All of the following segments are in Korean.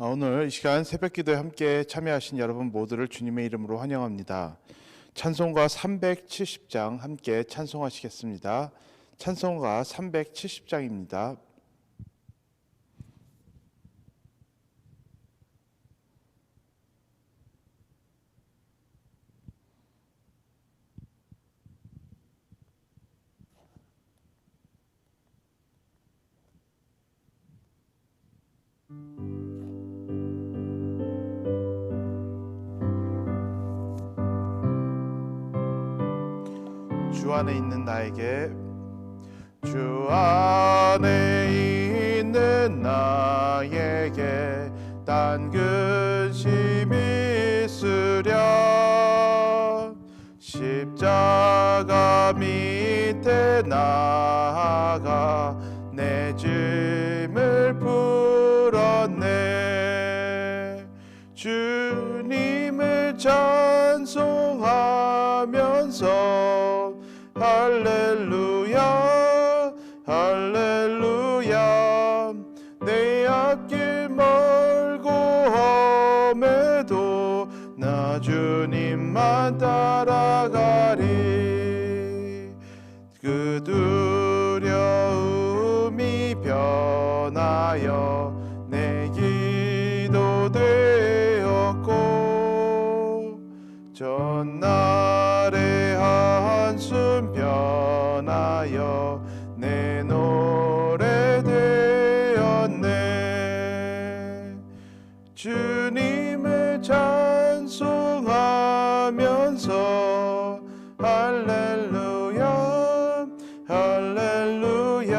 오늘 이 시간 새벽 기도에 함께 참여하신 여러분 모두를 주님의 이름으로 환영합니다. 찬송가 370장 함께 찬송하시겠습니다. 찬송가 370장입니다. 주 안에 있는 나에게, 주 안에 있는 나에게 딴 근심이 있으랴. 십자가 밑에 나아가 내 짐을 풀었네. 주님을 찬송하면서 할렐루야 할렐루야. 내 앞길 멀고 험해도 나 주님만 따라가리. 그 두려움이 변하여 내 기도 되었고, 전날의 한숨 변하여 내 노래 되었네. 주님을 찬송하면서 할렐루야 할렐루야.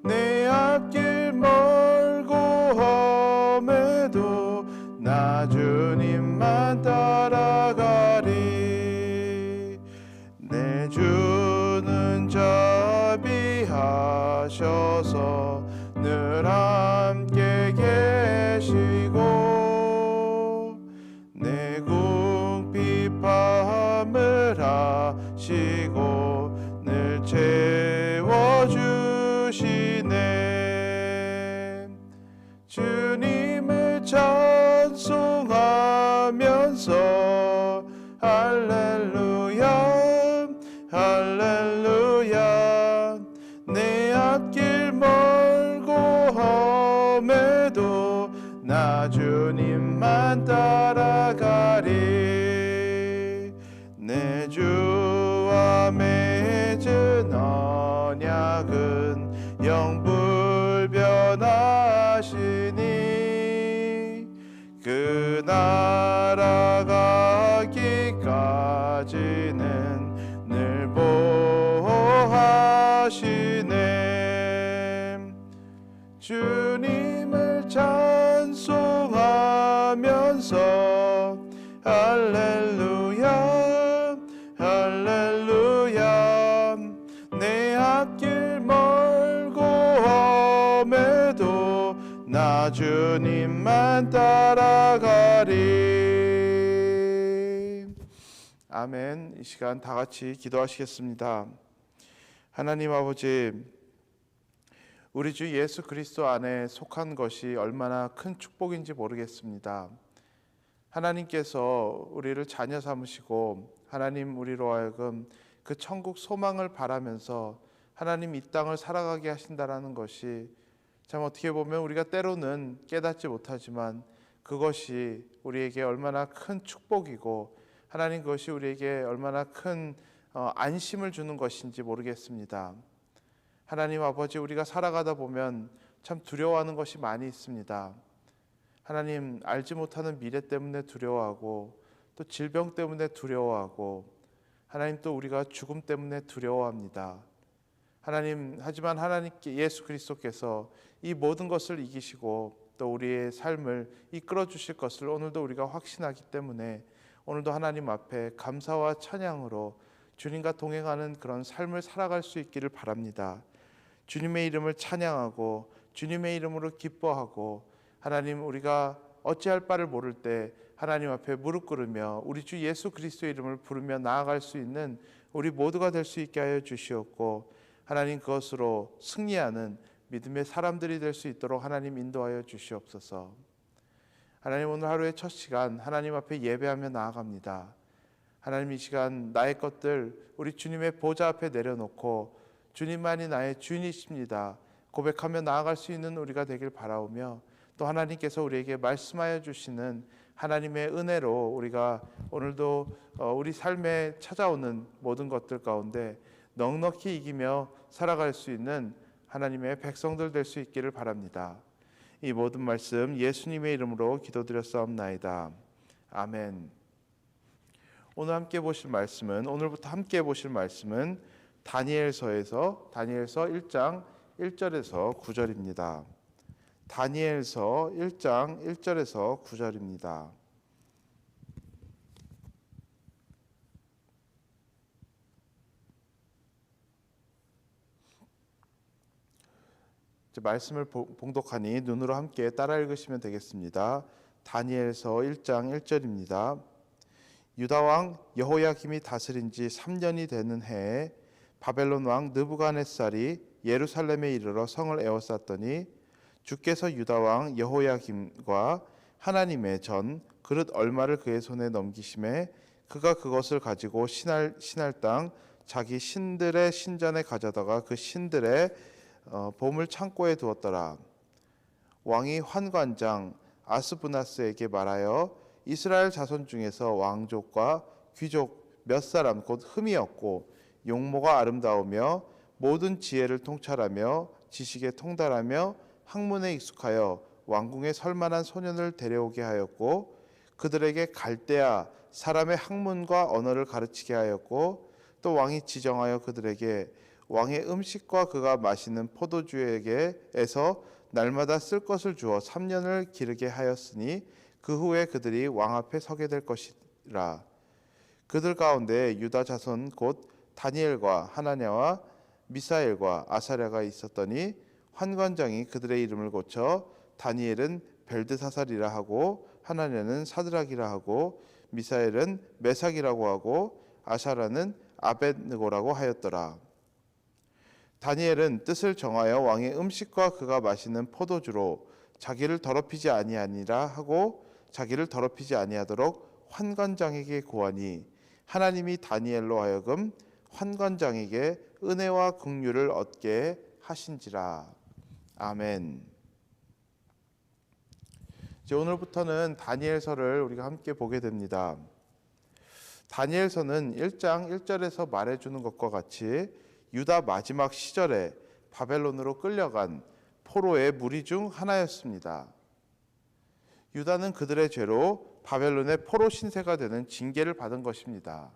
내 앞길 멀고 험해도 나 주님만 따라가리. 내 주는 자비하셔서 늘 함께 계시고, 내 궁핍함을 하시고 늘 채워주시네. 주님을 찬송하면서 할렐루야 할렐루야. 내 앞길 멀고 험해도 나 주님만 따라가리. 내 주와 맺은 언약은 영불변하시니, 그 날아가기까지는 늘 보호하시네. 주님을 찬송하면서 할렐루야 할렐루야. 내 앞길 멀고 험해도 나 주님만 따라가리. 아멘. 이 시간 다 같이 기도하시겠습니다. 하나님 아버지, 우리 주 예수 그리스도 안에 속한 것이 얼마나 큰 축복인지 모르겠습니다. 하나님께서 우리를 자녀 삼으시고 하나님 우리로 하여금 그 천국 소망을 바라면서 하나님 이 땅을 살아가게 하신다라는 것이 참 어떻게 보면 우리가 때로는 깨닫지 못하지만 그것이 우리에게 얼마나 큰 축복이고 하나님 그것이 우리에게 얼마나 큰 안심을 주는 것인지 모르겠습니다. 하나님 아버지, 우리가 살아가다 보면 참 두려워하는 것이 많이 있습니다. 하나님, 알지 못하는 미래 때문에 두려워하고, 또 질병 때문에 두려워하고, 하나님 또 우리가 죽음 때문에 두려워합니다. 하나님, 하지만 하나님께 예수 그리스도께서 이 모든 것을 이기시고 또 우리의 삶을 이끌어 주실 것을 오늘도 우리가 확신하기 때문에 오늘도 하나님 앞에 감사와 찬양으로 주님과 동행하는 그런 삶을 살아갈 수 있기를 바랍니다. 주님의 이름을 찬양하고 주님의 이름으로 기뻐하고, 하나님 우리가 어찌할 바를 모를 때 하나님 앞에 무릎 꿇으며 우리 주 예수 그리스도의 이름을 부르며 나아갈 수 있는 우리 모두가 될 수 있게 하여 주시옵고, 하나님 그것으로 승리하는 믿음의 사람들이 될 수 있도록 하나님 인도하여 주시옵소서. 하나님, 오늘 하루의 첫 시간 하나님 앞에 예배하며 나아갑니다. 하나님, 이 시간 나의 것들 우리 주님의 보좌 앞에 내려놓고 주님만이 나의 주인이십니다 고백하며 나아갈 수 있는 우리가 되길 바라오며, 또 하나님께서 우리에게 말씀하여 주시는 하나님의 은혜로 우리가 오늘도 우리 삶에 찾아오는 모든 것들 가운데 넉넉히 이기며 살아갈 수 있는 하나님의 백성들 될 수 있기를 바랍니다. 이 모든 말씀 예수님의 이름으로 기도드렸사옵나이다. 아멘. 오늘부터 함께 보실 말씀은 다니엘서 1장 1절에서 9절입니다. 다니엘서 1장 1절에서 9절입니다. 말씀을 봉독하니 눈으로 함께 따라 읽으시면 되겠습니다. 다니엘서 1장 1절입니다. 유다 왕 여호야김이 다스린 지 3년이 되는 해에 바벨론 왕 느부갓네살이 예루살렘에 이르러 성을 에워쌌더니 주께서 유다 왕 여호야김과 하나님의 전 그릇 얼마를 그의 손에 넘기심에 그가 그것을 가지고 신할 땅 자기 신들의 신전에 가져다가 그 신들의 보물 창고에 두었더라. 왕이 환관장 아스부나스에게 말하여 이스라엘 자손 중에서 왕족과 귀족 몇 사람 곧 흠이 없고 용모가 아름다우며 모든 지혜를 통찰하며 지식에 통달하며 학문에 익숙하여 왕궁에 설만한 소년을 데려오게 하였고 그들에게 갈대아 사람의 학문과 언어를 가르치게 하였고 또 왕이 지정하여 그들에게 왕의 음식과 그가 마시는 포도주에게에서 날마다 쓸 것을 주어 3년을 기르게 하였으니 그 후에 그들이 왕 앞에 서게 될 것이라. 그들 가운데 유다 자손 곧 다니엘과 하나냐와 미사엘과 아사랴가 있었더니 환관장이 그들의 이름을 고쳐 다니엘은 벨드사살이라 하고 하나냐는 사드락이라 하고 미사엘은 메삭이라고 하고 아사라는 아벳느고라고 하였더라. 다니엘은 뜻을 정하여 왕의 음식과 그가 마시는 포도주로 자기를 더럽히지 아니하니라 하고 자기를 더럽히지 아니하도록 환관장에게 구하니 하나님이 다니엘로 하여금 환관장에게 은혜와 긍휼을 얻게 하신지라. 아멘. 이제 오늘부터는 다니엘서를 우리가 함께 보게 됩니다. 다니엘서는 1장 1절에서 말해주는 것과 같이 유다 마지막 시절에 바벨론으로 끌려간 포로의 무리 중 하나였습니다. 유다는 그들의 죄로 바벨론의 포로 신세가 되는 징계를 받은 것입니다.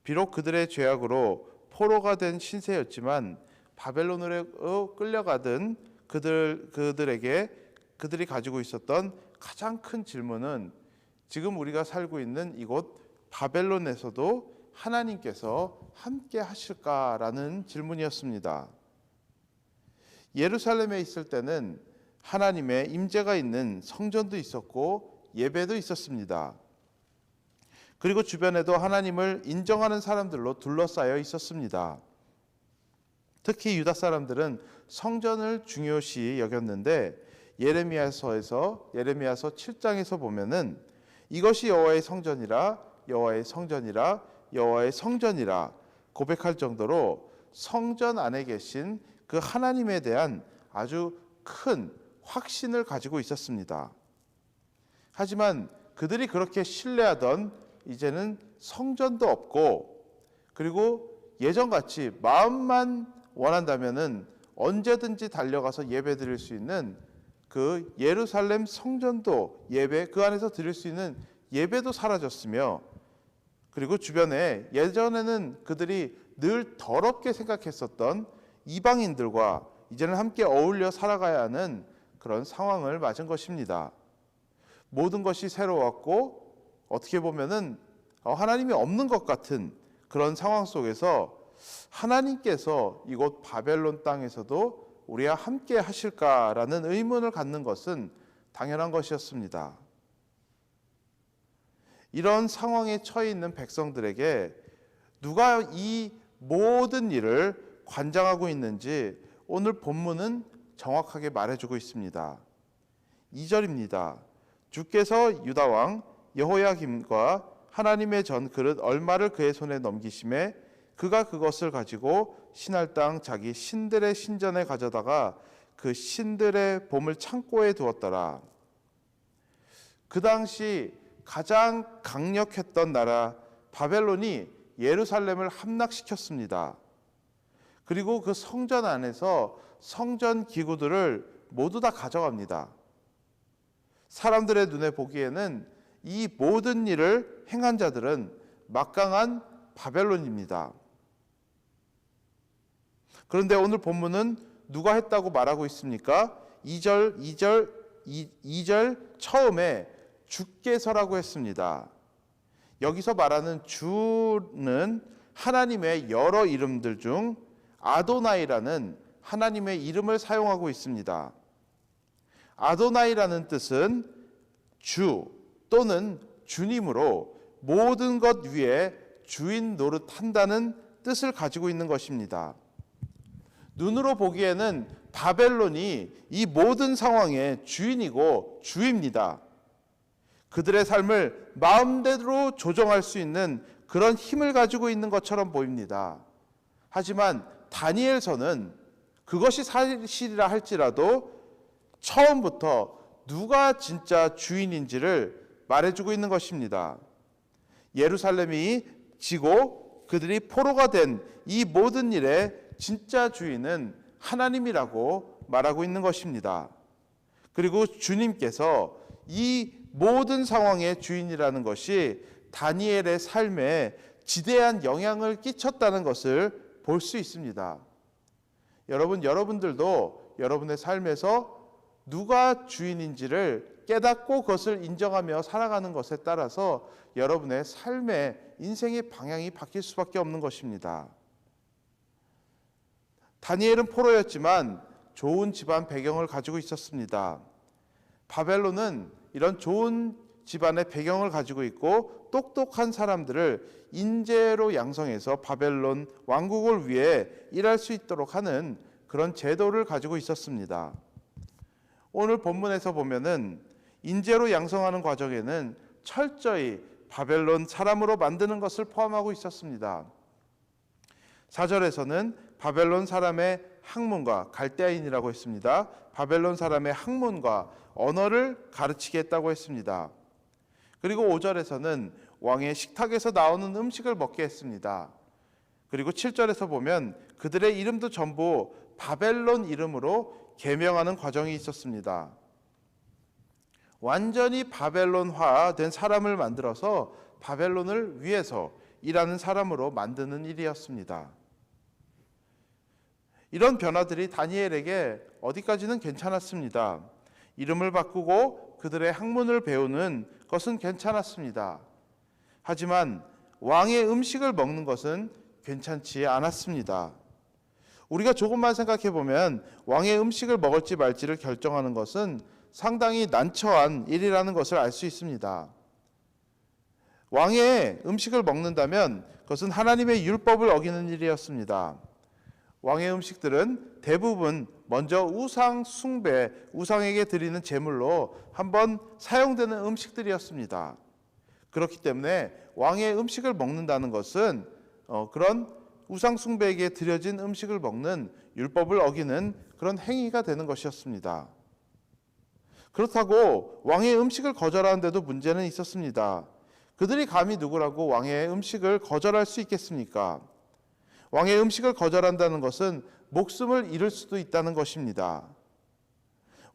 비록 그들의 죄악으로 포로가 된 신세였지만 바벨론으로 끌려가던 그들에게 그들이 가지고 있었던 가장 큰 질문은 지금 우리가 살고 있는 이곳 바벨론에서도 하나님께서 함께 하실까라는 질문이었습니다. 예루살렘에 있을 때는 하나님의 임재가 있는 성전도 있었고 예배도 있었습니다. 그리고 주변에도 하나님을 인정하는 사람들로 둘러싸여 있었습니다. 특히 유다 사람들은 성전을 중요시 여겼는데 예레미야서 7장에서 보면은 이것이 여호와의 성전이라 여호와의 성전이라 여호와의 성전이라 고백할 정도로 성전 안에 계신 그 하나님에 대한 아주 큰 확신을 가지고 있었습니다. 하지만 그들이 그렇게 신뢰하던 이제는 성전도 없고 그리고 예전같이 마음만 원한다면은 언제든지 달려가서 예배 드릴 수 있는 그 예루살렘 성전도 예배 그 안에서 드릴 수 있는 예배도 사라졌으며 그리고 주변에 예전에는 그들이 늘 더럽게 생각했었던 이방인들과 이제는 함께 어울려 살아가야 하는 그런 상황을 맞은 것입니다. 모든 것이 새로웠고 어떻게 보면은 하나님이 없는 것 같은 그런 상황 속에서 하나님께서 이곳 바벨론 땅에서도 우리와 함께 하실까라는 의문을 갖는 것은 당연한 것이었습니다. 이런 상황에 처해 있는 백성들에게 누가 이 모든 일을 관장하고 있는지 오늘 본문은 정확하게 말해주고 있습니다. 2절입니다. 주께서 유다 왕 여호야김과 하나님의 전 그릇 얼마를 그의 손에 넘기심에 그가 그것을 가지고 신할 땅 자기 신들의 신전에 가져다가 그 신들의 보물 창고에 두었더라. 그 당시 가장 강력했던 나라 바벨론이 예루살렘을 함락시켰습니다. 그리고 그 성전 안에서 성전 기구들을 모두 다 가져갑니다. 사람들의 눈에 보기에는 이 모든 일을 행한 자들은 막강한 바벨론입니다. 그런데 오늘 본문은 누가 했다고 말하고 있습니까? 2절 처음에 주께서라고 했습니다. 여기서 말하는 주는 하나님의 여러 이름들 중 아도나이라는 하나님의 이름을 사용하고 있습니다. 아도나이라는 뜻은 주 또는 주님으로 모든 것 위에 주인 노릇한다는 뜻을 가지고 있는 것입니다. 눈으로 보기에는 바벨론이 이 모든 상황의 주인이고 주입니다. 그들의 삶을 마음대로 조정할 수 있는 그런 힘을 가지고 있는 것처럼 보입니다. 하지만 다니엘서는 그것이 사실이라 할지라도 처음부터 누가 진짜 주인인지를 말해주고 있는 것입니다. 예루살렘이 지고 그들이 포로가 된 이 모든 일의 진짜 주인은 하나님이라고 말하고 있는 것입니다. 그리고 주님께서 이 모든 상황의 주인이라는 것이 다니엘의 삶에 지대한 영향을 끼쳤다는 것을 볼 수 있습니다. 여러분들도 여러분의 삶에서 누가 주인인지를 깨닫고 그것을 인정하며 살아가는 것에 따라서 여러분의 삶의 인생의 방향이 바뀔 수밖에 없는 것입니다. 다니엘은 포로였지만 좋은 집안 배경을 가지고 있었습니다. 바벨론은 이런 좋은 집안의 배경을 가지고 있고 똑똑한 사람들을 인재로 양성해서 바벨론 왕국을 위해 일할 수 있도록 하는 그런 제도를 가지고 있었습니다. 오늘 본문에서 보면은 인재로 양성하는 과정에는 철저히 바벨론 사람으로 만드는 것을 포함하고 있었습니다. 4절에서는 바벨론 사람의 학문과 갈대아인이라고 했습니다. 바벨론 사람의 학문과 언어를 가르치게 했다고 했습니다. 그리고 5절에서는 왕의 식탁에서 나오는 음식을 먹게 했습니다. 그리고 7절에서 보면 그들의 이름도 전부 바벨론 이름으로 계명하는 과정이 있었습니다. 완전히 바벨론화된 사람을 만들어서 바벨론을 위해서 일하는 사람으로 만드는 일이었습니다. 이런 변화들이 다니엘에게 어디까지는 괜찮았습니다. 이름을 바꾸고 그들의 학문을 배우는 것은 괜찮았습니다. 하지만 왕의 음식을 먹는 것은 괜찮지 않았습니다. 우리가 조금만 생각해 보면 왕의 음식을 먹을지 말지를 결정하는 것은 상당히 난처한 일이라는 것을 알 수 있습니다. 왕의 음식을 먹는다면 그것은 하나님의 율법을 어기는 일이었습니다. 왕의 음식들은 대부분 먼저 우상 숭배, 우상에게 드리는 제물로 한번 사용되는 음식들이었습니다. 그렇기 때문에 왕의 음식을 먹는다는 것은 그런 우상 숭배에게 드려진 음식을 먹는 율법을 어기는 그런 행위가 되는 것이었습니다. 그렇다고 왕의 음식을 거절하는데도 문제는 있었습니다. 그들이 감히 누구라고 왕의 음식을 거절할 수 있겠습니까? 왕의 음식을 거절한다는 것은 목숨을 잃을 수도 있다는 것입니다.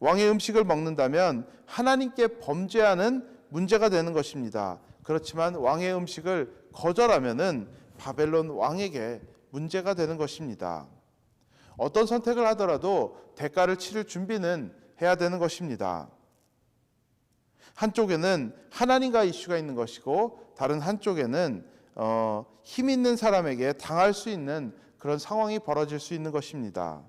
왕의 음식을 먹는다면 하나님께 범죄하는 문제가 되는 것입니다. 그렇지만 왕의 음식을 거절하면은 바벨론 왕에게 문제가 되는 것입니다. 어떤 선택을 하더라도 대가를 치를 준비는 해야 되는 것입니다. 한쪽에는 하나님과 이슈가 있는 것이고 다른 한쪽에는 힘 있는 사람에게 당할 수 있는 그런 상황이 벌어질 수 있는 것입니다.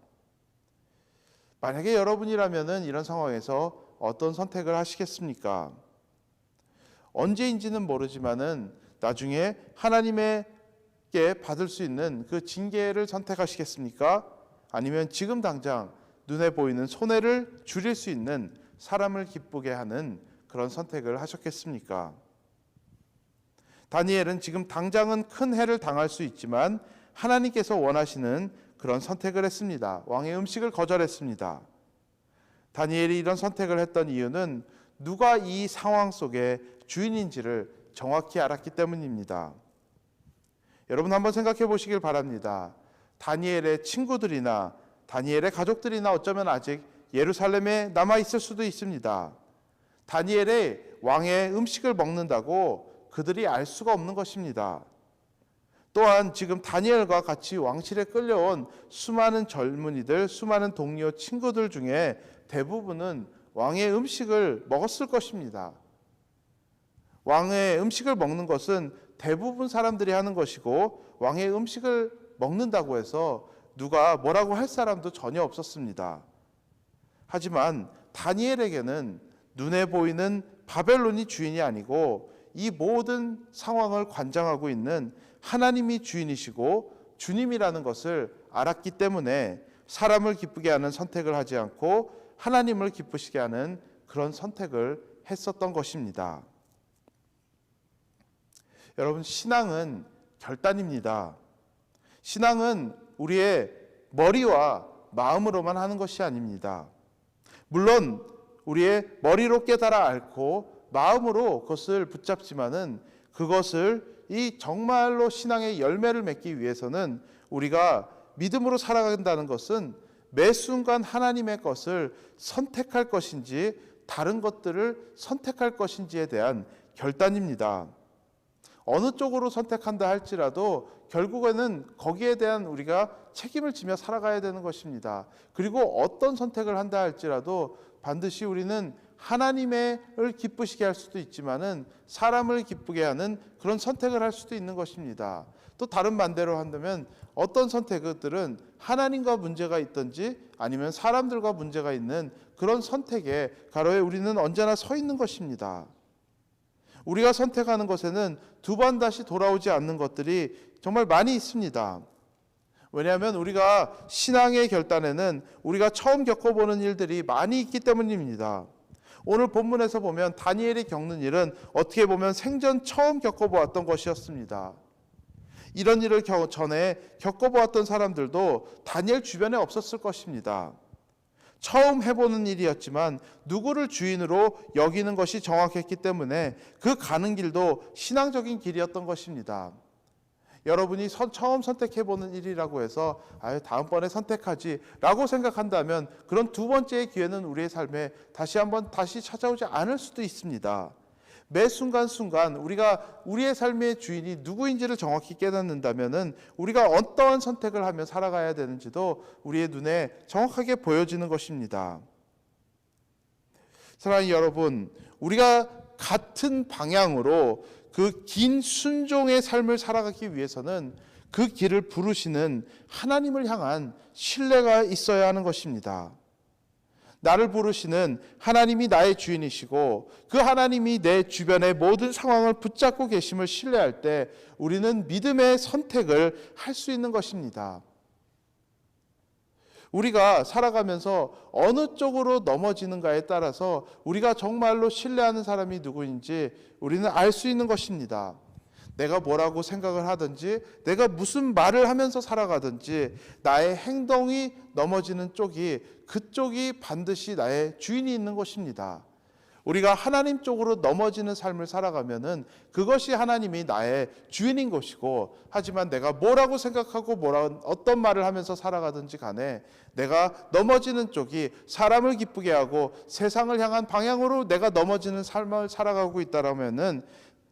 만약에 여러분이라면 이런 상황에서 어떤 선택을 하시겠습니까? 언제인지는 모르지만은 나중에 하나님께 받을 수 있는 그 징계를 선택하시겠습니까? 아니면 지금 당장 눈에 보이는 손해를 줄일 수 있는 사람을 기쁘게 하는 그런 선택을 하셨겠습니까? 다니엘은 지금 당장은 큰 해를 당할 수 있지만 하나님께서 원하시는 그런 선택을 했습니다. 왕의 음식을 거절했습니다. 다니엘이 이런 선택을 했던 이유는 누가 이 상황 속에 주인인지를 정확히 알았기 때문입니다. 여러분 한번 생각해 보시길 바랍니다. 다니엘의 친구들이나 다니엘의 가족들이나 어쩌면 아직 예루살렘에 남아 있을 수도 있습니다. 다니엘의 왕의 음식을 먹는다고 그들이 알 수가 없는 것입니다. 또한 지금 다니엘과 같이 왕실에 끌려온 수많은 젊은이들, 수많은 동료 친구들 중에 대부분은 왕의 음식을 먹었을 것입니다. 왕의 음식을 먹는 것은 대부분 사람들이 하는 것이고 왕의 음식을 먹는다고 해서 누가 뭐라고 할 사람도 전혀 없었습니다. 하지만 다니엘에게는 눈에 보이는 바벨론이 주인이 아니고 이 모든 상황을 관장하고 있는 하나님이 주인이시고 주님이라는 것을 알았기 때문에 사람을 기쁘게 하는 선택을 하지 않고 하나님을 기쁘시게 하는 그런 선택을 했었던 것입니다. 여러분, 신앙은 결단입니다. 신앙은 우리의 머리와 마음으로만 하는 것이 아닙니다. 물론 우리의 머리로 깨달아 앓고 마음으로 그것을 붙잡지만은 그것을 이 정말로 신앙의 열매를 맺기 위해서는 우리가 믿음으로 살아간다는 것은 매 순간 하나님의 것을 선택할 것인지 다른 것들을 선택할 것인지에 대한 결단입니다. 어느 쪽으로 선택한다 할지라도 결국에는 거기에 대한 우리가 책임을 지며 살아가야 되는 것입니다. 그리고 어떤 선택을 한다 할지라도 반드시 우리는 하나님을 기쁘시게 할 수도 있지만은 사람을 기쁘게 하는 그런 선택을 할 수도 있는 것입니다. 또 다른 반대로 한다면 어떤 선택들은 하나님과 문제가 있든지 아니면 사람들과 문제가 있는 그런 선택의 가로에 우리는 언제나 서 있는 것입니다. 우리가 선택하는 것에는 두 번 다시 돌아오지 않는 것들이 정말 많이 있습니다. 왜냐하면 우리가 신앙의 결단에는 우리가 처음 겪어보는 일들이 많이 있기 때문입니다. 오늘 본문에서 보면 다니엘이 겪는 일은 어떻게 보면 생전 처음 겪어보았던 것이었습니다. 이런 일을 전에 겪어보았던 사람들도 다니엘 주변에 없었을 것입니다. 처음 해보는 일이었지만 누구를 주인으로 여기는 것이 정확했기 때문에 그 가는 길도 신앙적인 길이었던 것입니다. 여러분이 처음 선택해보는 일이라고 해서 다음번에 선택하지 라고 생각한다면 그런 두 번째의 기회는 우리의 삶에 다시 찾아오지 않을 수도 있습니다. 매 순간순간 우리가 우리의 삶의 주인이 누구인지를 정확히 깨닫는다면 우리가 어떠한 선택을 하며 살아가야 되는지도 우리의 눈에 정확하게 보여지는 것입니다. 사랑하는 여러분, 우리가 같은 방향으로 그 긴 순종의 삶을 살아가기 위해서는 그 길을 부르시는 하나님을 향한 신뢰가 있어야 하는 것입니다. 나를 부르시는 하나님이 나의 주인이시고 그 하나님이 내 주변의 모든 상황을 붙잡고 계심을 신뢰할 때 우리는 믿음의 선택을 할 수 있는 것입니다. 우리가 살아가면서 어느 쪽으로 넘어지는가에 따라서 우리가 정말로 신뢰하는 사람이 누구인지 우리는 알 수 있는 것입니다. 내가 뭐라고 생각을 하든지 내가 무슨 말을 하면서 살아가든지 나의 행동이 넘어지는 쪽이 그쪽이 반드시 나의 주인이 있는 것입니다. 우리가 하나님 쪽으로 넘어지는 삶을 살아가면은 그것이 하나님이 나의 주인인 것이고, 하지만 내가 뭐라고 생각하고 어떤 말을 하면서 살아가든지 간에 내가 넘어지는 쪽이 사람을 기쁘게 하고 세상을 향한 방향으로 내가 넘어지는 삶을 살아가고 있다라면은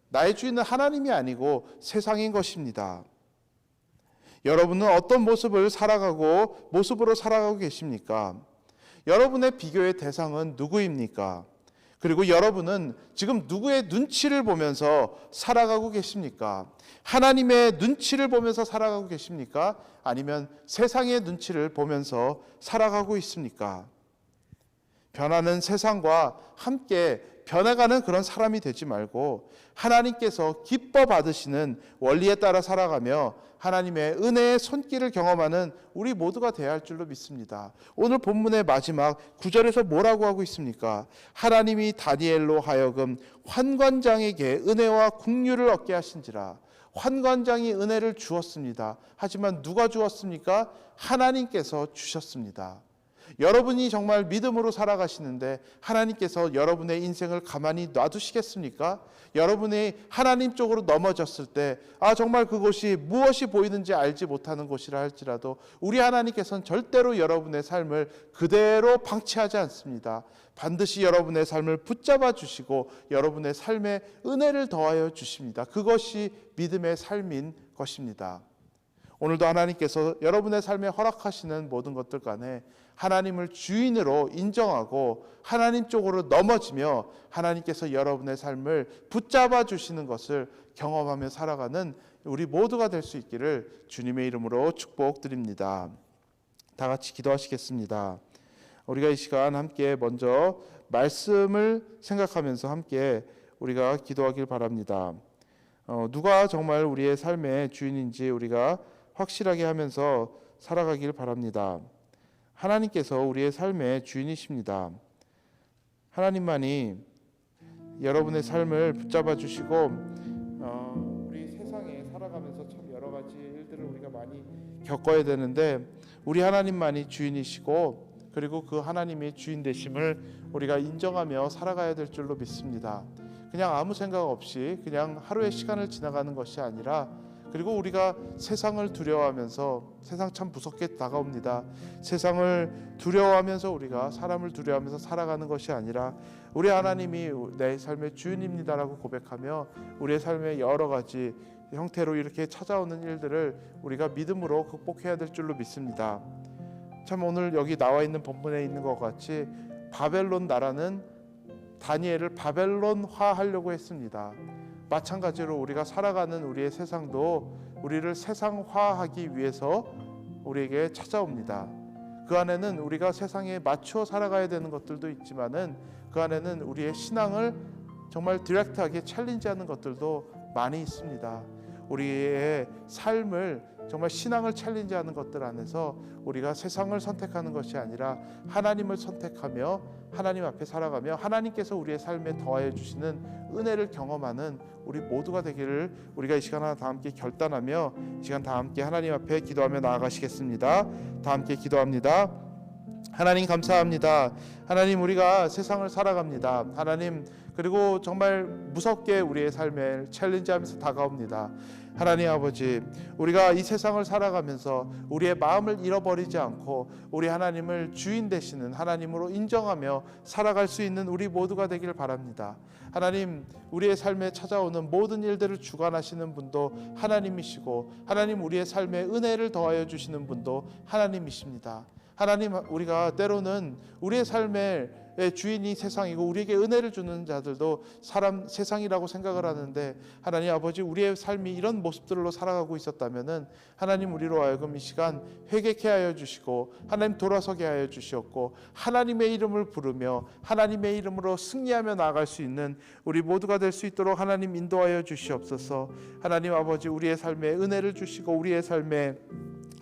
나의 주인은 하나님이 아니고 세상인 것입니다. 여러분은 어떤 모습으로 살아가고 계십니까? 여러분의 비교의 대상은 누구입니까? 그리고 여러분은 지금 누구의 눈치를 보면서 살아가고 계십니까? 하나님의 눈치를 보면서 살아가고 계십니까? 아니면 세상의 눈치를 보면서 살아가고 있습니까? 변하는 세상과 함께 변해가는 그런 사람이 되지 말고 하나님께서 기뻐 받으시는 원리에 따라 살아가며 하나님의 은혜의 손길을 경험하는 우리 모두가 되어야 할 줄로 믿습니다. 오늘 본문의 마지막 9절에서 뭐라고 하고 있습니까? 하나님이 다니엘로 하여금 환관장에게 은혜와 긍휼을 얻게 하신지라. 환관장이 은혜를 주었습니다. 하지만 누가 주었습니까? 하나님께서 주셨습니다. 여러분이 정말 믿음으로 살아가시는데 하나님께서 여러분의 인생을 가만히 놔두시겠습니까? 여러분이 하나님 쪽으로 넘어졌을 때 정말 그곳이 무엇이 보이는지 알지 못하는 곳이라 할지라도 우리 하나님께서는 절대로 여러분의 삶을 그대로 방치하지 않습니다. 반드시 여러분의 삶을 붙잡아 주시고 여러분의 삶에 은혜를 더하여 주십니다. 그것이 믿음의 삶인 것입니다. 오늘도 하나님께서 여러분의 삶에 허락하시는 모든 것들 간에 하나님을 주인으로 인정하고 하나님 쪽으로 넘어지며 하나님께서 여러분의 삶을 붙잡아 주시는 것을 경험하며 살아가는 우리 모두가 될 수 있기를 주님의 이름으로 축복드립니다. 다 같이 기도하시겠습니다. 우리가 이 시간 함께 먼저 말씀을 생각하면서 함께 우리가 기도하길 바랍니다. 누가 정말 우리의 삶의 주인인지 우리가 확실하게 하면서 살아가길 바랍니다. 하나님께서 우리의 삶의 주인이십니다. 하나님만이 여러분의 삶을 붙잡아 주시고 우리 세상에 살아가면서 참 여러 가지 일들을 우리가 많이 겪어야 되는데 우리 하나님만이 주인이시고 그리고 그 하나님이 주인 되심을 우리가 인정하며 살아가야 될 줄로 믿습니다. 그냥 아무 생각 없이 그냥 하루의 시간을 지나가는 것이 아니라 그리고 우리가 세상을 두려워하면서 세상 참 무섭게 다가옵니다. 세상을 두려워하면서 우리가 사람을 두려워하면서 살아가는 것이 아니라 우리 하나님이 내 삶의 주인입니다라고 고백하며 우리의 삶의 여러 가지 형태로 이렇게 찾아오는 일들을 우리가 믿음으로 극복해야 될 줄로 믿습니다. 참 오늘 여기 나와 있는 본문에 있는 것 같이 바벨론 나라는 다니엘을 바벨론화하려고 했습니다. 마찬가지로 우리가 살아가는 우리의 세상도 우리를 세상화하기 위해서 우리에게 찾아옵니다. 그 안에는 우리가 세상에 맞추어 살아가야 되는 것들도 있지만은 그 안에는 우리의 신앙을 정말 디렉트하게 챌린지하는 것들도 많이 있습니다. 우리의 삶을 정말 신앙을 챌린지하는 것들 안에서 우리가 세상을 선택하는 것이 아니라 하나님을 선택하며 하나님 앞에 살아가며 하나님께서 우리의 삶에 더하여 주시는 은혜를 경험하는 우리 모두가 되기를 우리가 이 시간 하나 다 함께 결단하며 이 시간 다 함께 하나님 앞에 기도하며 나아가시겠습니다. 다 함께 기도합니다. 하나님 감사합니다. 하나님 우리가 세상을 살아갑니다. 하나님 그리고 정말 무섭게 우리의 삶을 챌린지하면서 다가옵니다. 하나님 아버지 우리가 이 세상을 살아가면서 우리의 마음을 잃어버리지 않고 우리 하나님을 주인 되시는 하나님으로 인정하며 살아갈 수 있는 우리 모두가 되길 바랍니다. 하나님 우리의 삶에 찾아오는 모든 일들을 주관하시는 분도 하나님이시고 하나님 우리의 삶에 은혜를 더하여 주시는 분도 하나님이십니다. 하나님 우리가 때로는 우리의 삶의 주인이 세상이고 우리에게 은혜를 주는 자들도 세상이라고 생각을 하는데 하나님 아버지 우리의 삶이 이런 모습들로 살아가고 있었다면은 하나님 우리로 하여금 이 시간 회개케 하여 주시고 하나님 돌아서게 하여 주시옵고 하나님의 이름을 부르며 하나님의 이름으로 승리하며 나아갈 수 있는 우리 모두가 될 수 있도록 하나님 인도하여 주시옵소서. 하나님 아버지 우리의 삶에 은혜를 주시고 우리의 삶에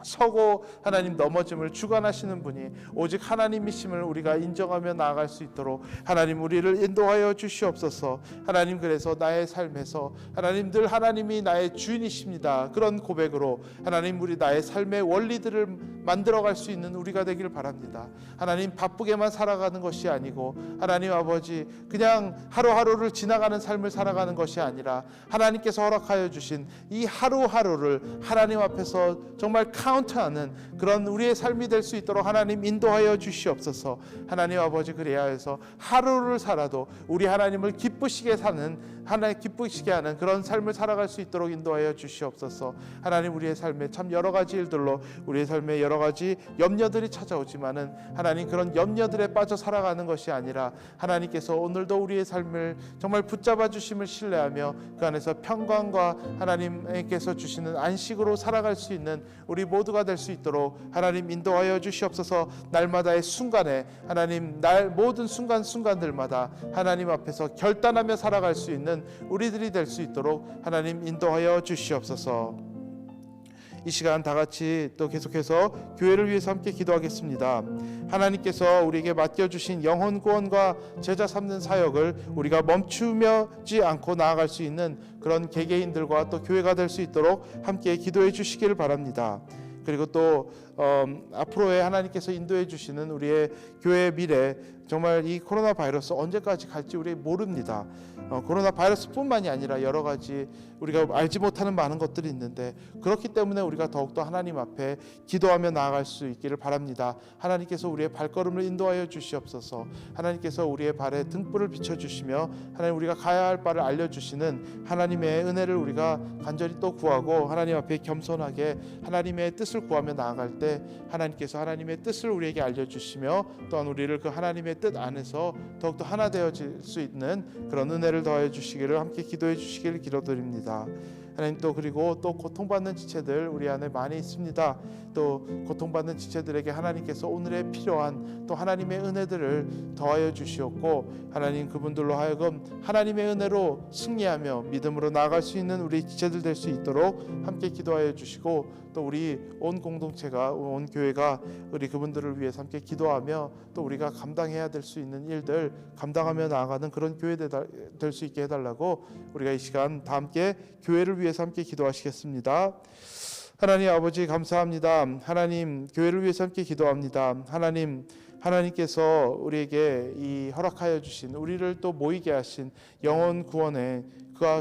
서고 하나님 넘어짐을 주관하시는 분이 오직 하나님이심을 우리가 인정하며 나아갈 수 있도록 하나님 우리를 인도하여 주시옵소서. 하나님 그래서 나의 삶에서 하나님 늘 하나님이 나의 주인이십니다. 그런 고백으로 하나님 우리 나의 삶의 원리들을 만들어갈 수 있는 우리가 되길 바랍니다. 하나님 바쁘게만 살아가는 것이 아니고 하나님 아버지 그냥 하루하루를 지나가는 삶을 살아가는 것이 아니라 하나님께서 허락하여 주신 이 하루하루를 하나님 앞에서 정말 카운트하는 그런 우리의 삶이 될 수 있도록 하나님 인도하여 주시옵소서. 하나님 아버지 그래야 해서 하루를 살아도 우리 하나님을 기쁘시게 사는 하나님 기쁘시게 하는 그런 삶을 살아갈 수 있도록 인도하여 주시옵소서. 하나님 우리의 삶에 참 여러 가지 일들로 우리의 삶에 여러 가지 염려들이 찾아오지만은 하나님 그런 염려들에 빠져 살아가는 것이 아니라 하나님께서 오늘도 우리의 삶을 정말 붙잡아 주심을 신뢰하며 그 안에서 평강과 하나님께서 주시는 안식으로 살아갈 수 있는 우리 모두가 될 수 있도록 하나님 인도하여 주시옵소서. 날마다의 순간에 하나님 모든 순간순간들마다 하나님 앞에서 결단하며 살아갈 수 있는 우리들이 될 수 있도록 하나님 인도하여 주시옵소서. 이 시간 다 같이 또 계속해서 교회를 위해서 함께 기도하겠습니다. 하나님께서 우리에게 맡겨주신 영혼 구원과 제자 삼는 사역을 우리가 멈추지 않고 나아갈 수 있는 그런 개개인들과 또 교회가 될 수 있도록 함께 기도해 주시기를 바랍니다. 그리고 또 앞으로의 하나님께서 인도해 주시는 우리의 교회의 미래, 정말 이 코로나 바이러스 언제까지 갈지 우리 모릅니다. 코로나 바이러스뿐만이 아니라 여러 가지 우리가 알지 못하는 많은 것들이 있는데, 그렇기 때문에 우리가 더욱더 하나님 앞에 기도하며 나아갈 수 있기를 바랍니다. 하나님께서 우리의 발걸음을 인도하여 주시옵소서. 하나님께서 우리의 발에 등불을 비춰주시며 하나님 우리가 가야 할 바를 알려주시는 하나님의 은혜를 우리가 간절히 또 구하고 하나님 앞에 겸손하게 하나님의 뜻을 구하며 나아갈 때 하나님께서 하나님의 뜻을 우리에게 알려주시며 또한 우리를 그 하나님의 뜻 안에서 더욱더 하나 되어질 수 있는 그런 은혜를 더하여 주시기를 함께 기도해 주시기를 기도드립니다. 하나님, 또 그리고 또 고통받는 지체들 우리 안에 많이 있습니다. 또 고통받는 지체들에게 하나님께서 오늘의 필요한 또 하나님의 은혜들을 더하여 주시옵고, 하나님 그분들로 하여금 하나님의 은혜로 승리하며 믿음으로 나아갈 수 있는 우리 지체들 될 수 있도록 함께 기도하여 주시고, 또 우리 온 공동체가, 온 교회가 우리 그분들을 위해서 함께 기도하며 또 우리가 감당해야 될 수 있는 일들 감당하며 나아가는 그런 교회 될 수 있게 해달라고 우리가 이 시간 다 함께 교회를 위해서 함께 기도하시겠습니다. 하나님 아버지 감사합니다. 하나님 교회를 위해서 함께 기도합니다. 하나님께서 우리에게 이 허락하여 주신, 우리를 또 모이게 하신 영혼 구원에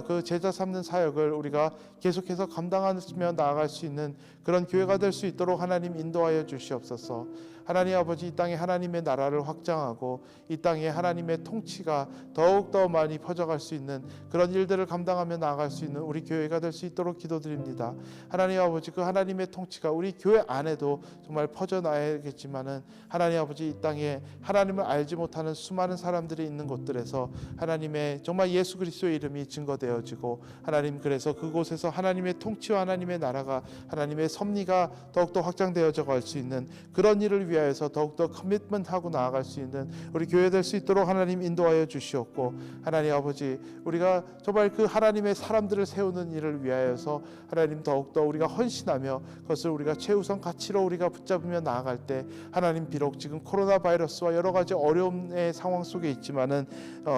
그 제자 삼는 사역을 우리가 계속해서 감당하며 나아갈 수 있는 그런 교회가 될 수 있도록 하나님 인도하여 주시옵소서. 하나님 아버지, 이 땅에 하나님의 나라를 확장하고 이 땅에 하나님의 통치가 더욱더 많이 퍼져갈 수 있는 그런 일들을 감당하며 나아갈 수 있는 우리 교회가 될 수 있도록 기도드립니다. 하나님 아버지, 그 하나님의 통치가 우리 교회 안에도 정말 퍼져나야겠지만은 하나님 아버지, 이 땅에 하나님을 알지 못하는 수많은 사람들이 있는 곳들에서 하나님의 정말 예수 그리스도의 이름이 증거되어지고, 하나님 그래서 그곳에서 하나님의 통치와 하나님의 나라가, 하나님의 섭리가 더욱더 확장되어져 갈 수 있는 그런 일을 위하여서 더욱더 커미트먼트하고 나아갈 수 있는 우리 교회 될 수 있도록 하나님 인도하여 주시옵고, 하나님 아버지, 우리가 정말 그 하나님의 사람들을 세우는 일을 위하여서 하나님 더욱더 우리가 헌신하며 그것을 우리가 최우선 가치로 우리가 붙잡으며 나아갈 때, 하나님 비록 지금 코로나 바이러스와 여러 가지 어려움의 상황 속에 있지만은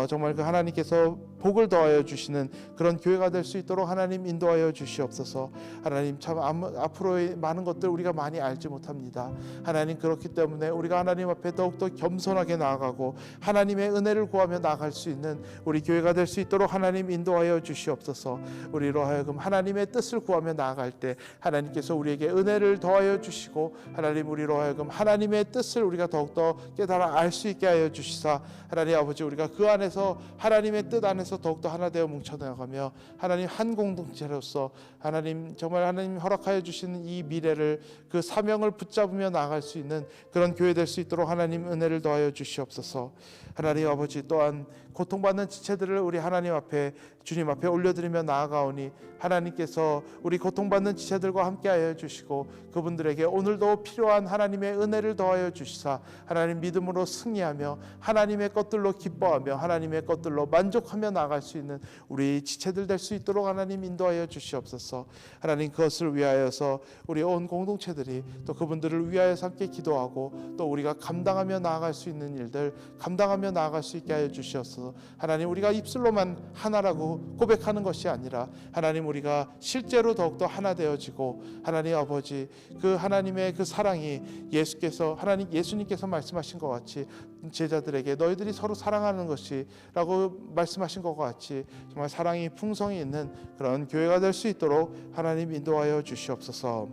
정말 그 하나님께서 복을 더하여 주시는 그런 교회가 될 수 있도록 하나님 인도하여 주시옵소서. 하나님 참 앞으로의 많은 것들 우리가 많이 알지 못합니다. 하나님 그렇기 때문에 우리가 하나님 앞에 더욱더 겸손하게 나아가고 하나님의 은혜를 구하며 나아갈 수 있는 우리 교회가 될 수 있도록 하나님 인도하여 주시옵소서. 우리로 하여금 하나님의 뜻을 구하며 나아갈 때 하나님께서 우리에게 은혜를 더하여 주시고, 하나님 우리로 하여금 하나님의 뜻을 우리가 더욱더 깨달아 알 수 있게 하여 주시사, 하나님 아버지, 우리가 그 안에서 하나님의 뜻 안에서 더욱더 하나 되어 뭉쳐나가며 하나님 한 공동체로서 하나님 정말 하나님 허락하여 주시는 이 미래를, 그 사명을 붙잡으며 나아갈 수 있는 그런 교회 될 수 있도록 하나님 은혜를 더하여 주시옵소서. 하나님 아버지, 또한 고통받는 지체들을 우리 하나님 앞에, 주님 앞에 올려드리며 나아가오니 하나님께서 우리 고통받는 지체들과 함께하여 주시고 그분들에게 오늘도 필요한 하나님의 은혜를 더하여 주시사, 하나님 믿음으로 승리하며 하나님의 것들로 기뻐하며 하나님의 것들로 만족하며 나아갈 수 있는 우리 지체들 될 수 있도록 하나님 인도하여 주시옵소서. 하나님 그것을 위하여서 우리 온 공동체들이 또 그분들을 위하여서 함께 기도하고 또 우리가 감당하며 나아갈 수 있는 일들 감당하며 나아갈 수 있게 하여 주시옵소서. 하나님 우리가 입술로만 하나라고 고백하는 것이 아니라 하나님 우리가 실제로 더욱더 하나 되어지고, 하나님 아버지, 그 하나님의 그 사랑이 예수님께서 말씀하신 것 같이 제자들에게 너희들이 서로 사랑하는 것이라고 말씀하신 것 같이 정말 사랑이 풍성히 있는 그런 교회가 될 수 있도록 하나님 인도하여 주시옵소서.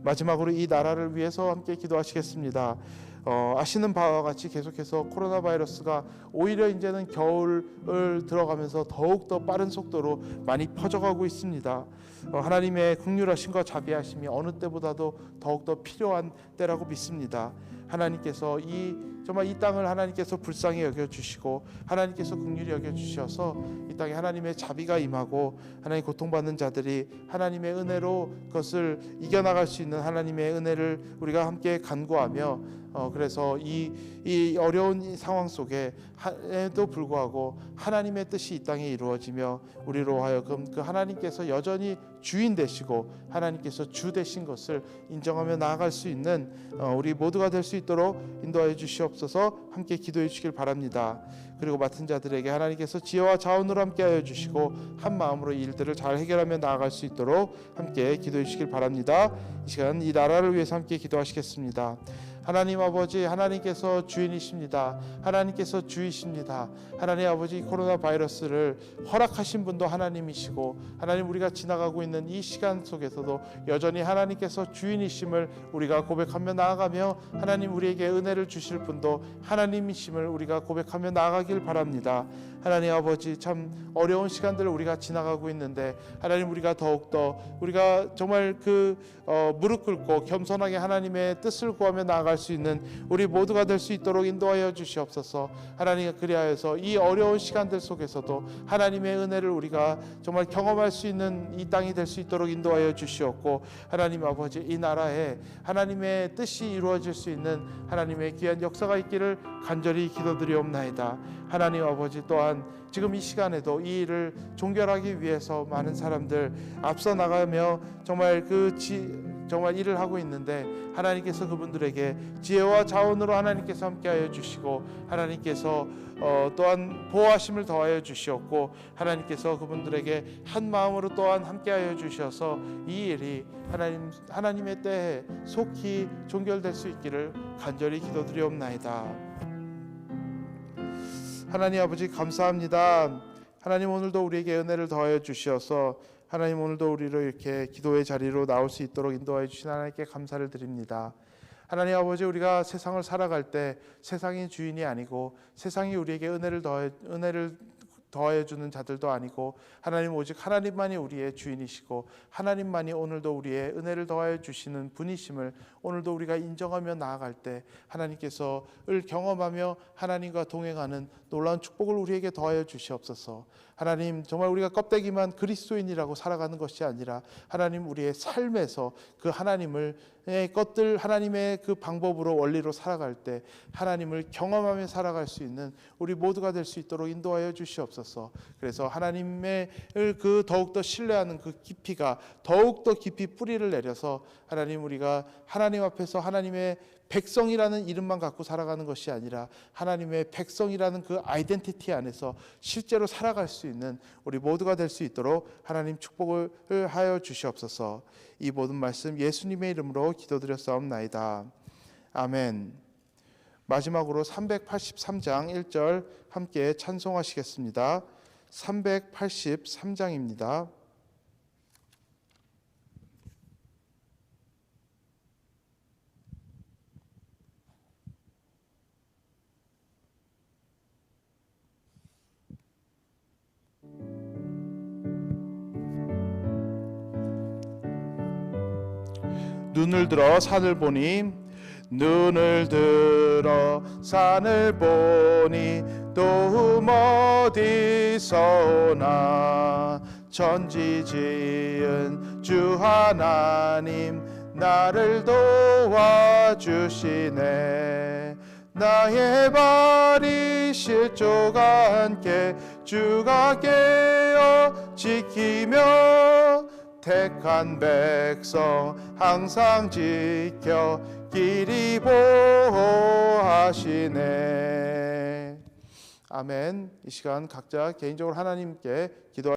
마지막으로 이 나라를 위해서 함께 기도하시겠습니다. 아시는 바와 같이 계속해서 코로나 바이러스가 오히려 이제는 겨울을 들어가면서 더욱더 빠른 속도로 많이 퍼져가고 있습니다. 하나님의 긍휼하심과 자비하심이 어느 때보다도 더욱더 필요한 때라고 믿습니다. 하나님께서 정말 이 땅을 하나님께서 불쌍히 여겨주시고 하나님께서 긍휼히 여겨주셔서 이 땅에 하나님의 자비가 임하고 하나님 고통받는 자들이 하나님의 은혜로 그것을 이겨나갈 수 있는 하나님의 은혜를 우리가 함께 간구하며 그래서 이 어려운 상황 속에도 불구하고 하나님의 뜻이 이 땅에 이루어지며 우리로 하여금 그 하나님께서 여전히 주인 되시고 하나님께서 주 되신 것을 인정하며 나아갈 수 있는 우리 모두가 될 수 있도록 인도하여 주시옵소서. 함께 기도해 주시길 바랍니다. 그리고 맡은 자들에게 하나님께서 지혜와 자원으로 함께하여 주시고 한 마음으로 이 일들을 잘 해결하며 나아갈 수 있도록 함께 기도해 주시길 바랍니다. 이 시간 이 나라를 위해서 함께 기도하시겠습니다. 하나님 아버지, 하나님께서 주인이십니다. 하나님께서 주이십니다. 하나님 아버지, 코로나 바이러스를 허락하신 분도 하나님이시고 하나님 우리가 지나가고 있는 이 시간 속에서도 여전히 하나님께서 주인이심을 우리가 고백하며 나아가며 하나님 우리에게 은혜를 주실 분도 하나님이심을 우리가 고백하며 나아가길 바랍니다. 하나님 아버지, 참 어려운 시간들을 우리가 지나가고 있는데 하나님 우리가 더욱더 우리가 정말 무릎 꿇고 겸손하게 하나님의 뜻을 구하며 나아갈 수 있는 우리 모두가 될 수 있도록 인도하여 주시옵소서. 하나님 그리하여서 이 어려운 시간들 속에서도 하나님의 은혜를 우리가 정말 경험할 수 있는 이 땅이 될 수 있도록 인도하여 주시옵고 하나님 아버지, 이 나라에 하나님의 뜻이 이루어질 수 있는 하나님의 귀한 역사가 있기를 간절히 기도드리옵나이다. 하나님 아버지, 또한 지금 이 시간에도 이 일을 종결하기 위해서 많은 사람들 앞서 나가며 정말 정말 일을 하고 있는데 하나님께서 그분들에게 지혜와 자원으로 하나님께서 함께하여 주시고 하나님께서 또한 보호하심을 더하여 주시옵고 하나님께서 그분들에게 한 마음으로 또한 함께하여 주셔서 이 일이 하나님의 때에 속히 종결될 수 있기를 간절히 기도드리옵나이다. 하나님 아버지, 감사합니다. 하나님 오늘도 우리에게 은혜를 더하여 주셔서 하나님 오늘도 우리를 이렇게 기도의 자리로 나올 수 있도록 인도하여 주신 하나님께 감사를 드립니다. 하나님 아버지, 우리가 세상을 살아갈 때 세상이 주인이 아니고 세상이 우리에게 은혜를 더하여 주는 자들도 아니고 하나님 오직 하나님만이 우리의 주인이시고 하나님만이 오늘도 우리의 은혜를 더하여 주시는 분이심을 오늘도 우리가 인정하며 나아갈 때 하나님께서 을 경험하며 하나님과 동행하는 놀라운 축복을 우리에게 더하여 주시옵소서. 하나님, 정말 우리가 껍데기만 그리스도인이라고 살아가는 것이 아니라 하나님 우리의 삶에서 그 하나님의 것들, 하나님의 그 방법으로 원리로 살아갈 때 하나님을 경험하며 살아갈 수 있는 우리 모두가 될 수 있도록 인도하여 주시옵소서. 그래서 하나님의 그 더욱더 신뢰하는 그 깊이가 더욱더 깊이 뿌리를 내려서 하나님 우리가 하나님 앞에서 하나님의 백성이라는 이름만 갖고 살아가는 것이 아니라 하나님의 백성이라는 그 아이덴티티 안에서 실제로 살아갈 수 있는 우리 모두가 될 수 있도록 하나님 축복을 하여 주시옵소서. 이 모든 말씀 예수님의 이름으로 기도드렸사옵나이다. 아멘. 마지막으로 383장 1절 함께 찬송하시겠습니다. 383장입니다. 눈을 들어 산을 보니 눈을 들어 산을 보니 도움 어디서 오나 천지 지은 주 하나님 나를 도와주시네. 나의 발이 실족하 않게 주가 깨어 지키며 택한 백성 항상 지켜 길이 보호하시네. 아멘. 이 시간 각자 개인적으로 하나님께 기도